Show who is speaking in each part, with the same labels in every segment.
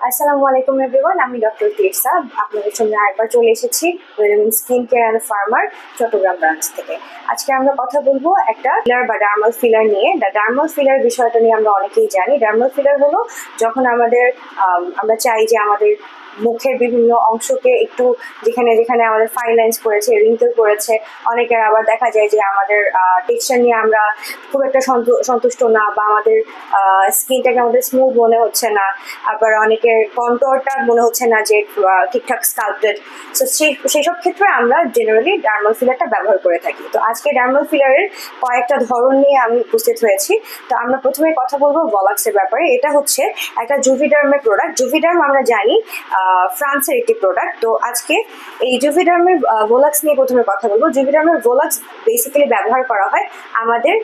Speaker 1: আসসালামু আলাইকুম এভরিওয়ান, আমি ডক্টর তিরসা আপনাদের সঙ্গে আরেকবার চলে এসেছি রেলমিন স্কিন কেয়ার অ্যান্ড ফার্মার চট্টগ্রাম ব্রাঞ্চ থেকে। আজকে আমরা কথা বলবো একটা ফিলার বা ডার্মাল ফিলার নিয়ে। ডার্মাল ফিলার বিষয়টা নিয়ে আমরা অনেকেই জানি। ডার্মাল ফিলার হলো যখন আমরা চাই যে আমাদের মুখের বিভিন্ন অংশকে একটু যেখানে যেখানে আমাদের ফাইন লাইন্স করেছে, রিঙ্কেল করেছে, অনেকের আবার দেখা যায় যে আমাদের টেক্সচার নিয়ে আমরা খুব একটা সন্তুষ্ট না, বা আমাদের স্কিনটাকে আমাদের স্মুথ মনে হচ্ছে না, আবার অনেকের কন্ট্রোলটা মনে হচ্ছে না যে ঠিকঠাক স্কাল্পটেড। সো সেসব ক্ষেত্রে আমরা জেনারেলি ডার্মাল ফিলারটা ব্যবহার করে থাকি। তো আজকে ডার্মাল ফিলারের কয়েকটা ধরন নিয়ে আমি উপস্থিত হয়েছি। তো আমরা প্রথমে কথা বলবো ভলাক্সের ব্যাপারে। এটা হচ্ছে একটা জুভিডার্মের প্রোডাক্ট। জুভিডার্ম আমরা জানি ফ্রান্সের একটি প্রোডাক্ট। তো আজকে এই জুভিডার্মের ভোলাক্স নিয়ে প্রথমে কথা বলবো। জুভিডার্মের ভোলাক্স বেসিক্যালি ব্যবহার করা হয় আমাদের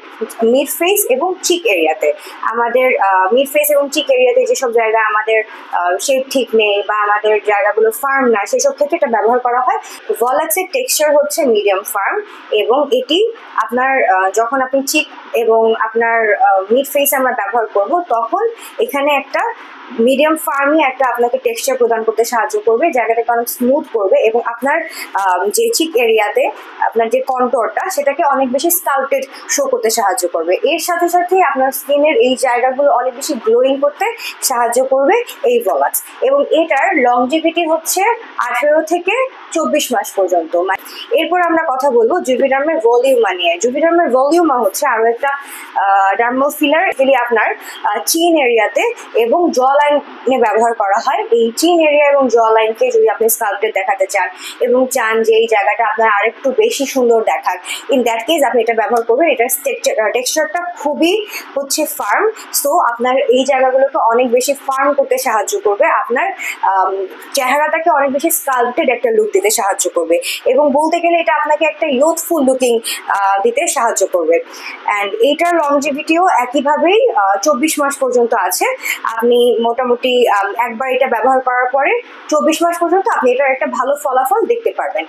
Speaker 1: মিড ফেস এবং চিক এরিয়াতে। আমাদের মিড ফেস এবং চিক এরিয়াতে যেসব জায়গা আমাদের শেপ ঠিক নেই বা আমাদের জায়গাগুলো ফার্ম না, সেসব ক্ষেত্রে এটা ব্যবহার করা হয়। ভলাক্সের টেক্সচার হচ্ছে মিডিয়াম ফার্ম, এবং এটি আপনার যখন আপনি চিক এবং আপনার মিড ফেস আমরা ব্যবহার করব, তখন এখানে একটা মিডিয়াম ফার্মই একটা আপনাকে টেক্সচার প্রদান করতে সাহায্য করবে, জায়গাটাকে অনেক স্মুথ করবে, এবং আপনার যে চিক এরিয়াতে আপনার যে কন্ট্রোরটা সেটাকে অনেক বেশি স্কাল্পটেড শো করতে সাহায্য করবে। এর সাথে সাথে আপনার স্কিনের এই জায়গাগুলো অনেক বেশি গ্লোয়িং করতে সাহায্য করবে এই ভলাক্স। এবং এটার লংজিভিটি হচ্ছে 18 থেকে 24 মাস পর্যন্ত। এরপর আমরা কথা বলবো জুভিডার্মের ভলিউমা নিয়ে। জুভিডার্মের ভলিউমা হচ্ছে আরো একটা ডার্মাল ফিলার। এগুলি আপনার চিন এরিয়াতে এবং জ লাইনে ব্যবহার করা হয়। এই চিন এরিয়া এবং জ লাইনকে যদি আপনি স্কাল্পটেড দেখাতে চান এবং চান যে এই জায়গাটা আপনার আরেকটু বেশি সুন্দর দেখাক, ইন দ্যাট কেস আপনি এটা ব্যবহার করবেন। এটার টেক্সচারটা খুবই হচ্ছে ফার্ম। সো আপনার এই জায়গাগুলোকে অনেক বেশি ফার্ম করতে সাহায্য করবে, আপনার চেহারাটাকে অনেক বেশি স্কাল্পটেড একটা লুক দিতে সাহায্য করবে, এবং বলতে গেলে এটা আপনাকে একটা ইউথফুল লুকিং দিতে সাহায্য করবে। অ্যান্ড এইটার লংজিভিটিও একইভাবেই 24 মাস পর্যন্ত আছে। আপনি মোটামুটি একবার এটা ব্যবহার করার পরে 24 মাস পর্যন্ত আপনি এটার একটা ভালো ফলাফল দেখতে পারবেন।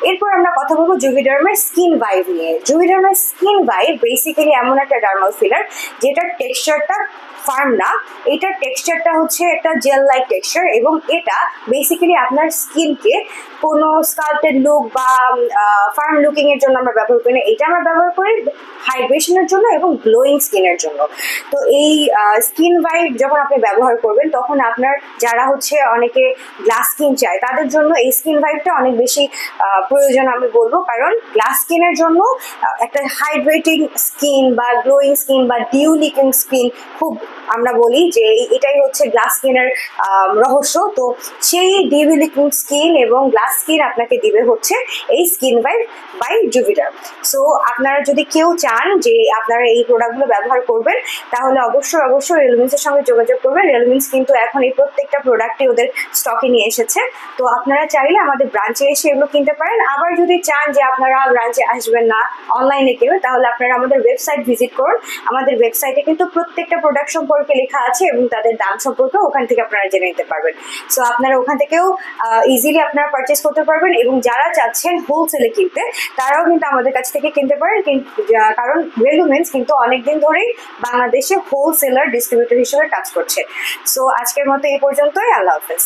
Speaker 1: এরপর আমরা কথা বলবো জুভিডার্মের স্কিন ভাইভ নিয়ে। জুভিডার্মের স্কিন ভাইভ বেসিক্যালি এমন একটা ডার্মাল ফিলার যেটার টেক্সচারটা ফার্ম না, এটার টেক্সচারটা হচ্ছে একটা জেল লাইক টেক্সচার, এবং এটা বেসিক্যালি আপনার স্কিনকে কোনো স্কাল্পটেড লুক বা ফার্ম লুকিং এর জন্য আমরা ব্যবহার করি না। এটা আমরা ব্যবহার করি হাইড্রেশনের জন্য এবং গ্লোয়িং স্কিনের জন্য। তো এই স্কিন ভাইভ যখন আপনি ব্যবহার করবেন, তখন আপনার যারা হচ্ছে অনেকে গ্লাস স্কিন চায়, তাদের জন্য এই স্কিন ভাইভটা অনেক বেশি প্রয়োজন আমি বলবো। কারণ গ্লাস স্কিনের জন্য একটা হাইড্রেটিং স্কিন বা গ্লোয়িং স্কিন বা ডিউ লিকিং স্কিন খুব, আমরা বলি যে এটাই হচ্ছে গ্লাস স্কিনের রহস্য। তো সেই ডিউ লিকিং স্কিন এবং গ্লাস স্কিন আপনাকে দিবে হচ্ছে এই স্কিন ভাইভ বাই জুভিডার্ম। সো আপনারা যদি কেউ চান যে আপনারা এই প্রোডাক্টগুলো ব্যবহার করবেন, তাহলে অবশ্যই রেলমিন্সের সঙ্গে যোগাযোগ করবেন। রেলমিন্স কিন্তু এখন এই প্রত্যেকটা প্রোডাক্টই ওদের স্টকে নিয়ে এসেছে। তো আপনারা চাইলে আমাদের ব্রাঞ্চে এসে এগুলো কিনতে পারেন। আবার যদি চান যে আপনারা ব্রাঞ্চে আসবেন না, অনলাইনে কিনবেন, তাহলে আপনারা আমাদের ওয়েবসাইট ভিজিট করুন। আমাদের ওয়েবসাইটে কিন্তু প্রত্যেকটা প্রোডাক্ট সম্পর্কে লেখা আছে এবং তাদের দাম সম্পর্কে ওখান থেকে আপনারা জেনে নিতে পারবেন। সো আপনারা ওখান থেকেও ইজিলি আপনারা পারচেস করতে পারবেন, এবং যারা চাচ্ছেন হোলসেলে কিনতে, তারাও কিন্তু আমাদের কাছ থেকে কিনতে পারেন। কারণ রেলমিন্স কিন্তু অনেকদিন ধরেই বাংলাদেশে হোলসেলার ডিস্ট্রিবিউটর হিসেবে কাজ করছে। সো আজকের মতো এই পর্যন্তই। আল্লাহ হাফেজ।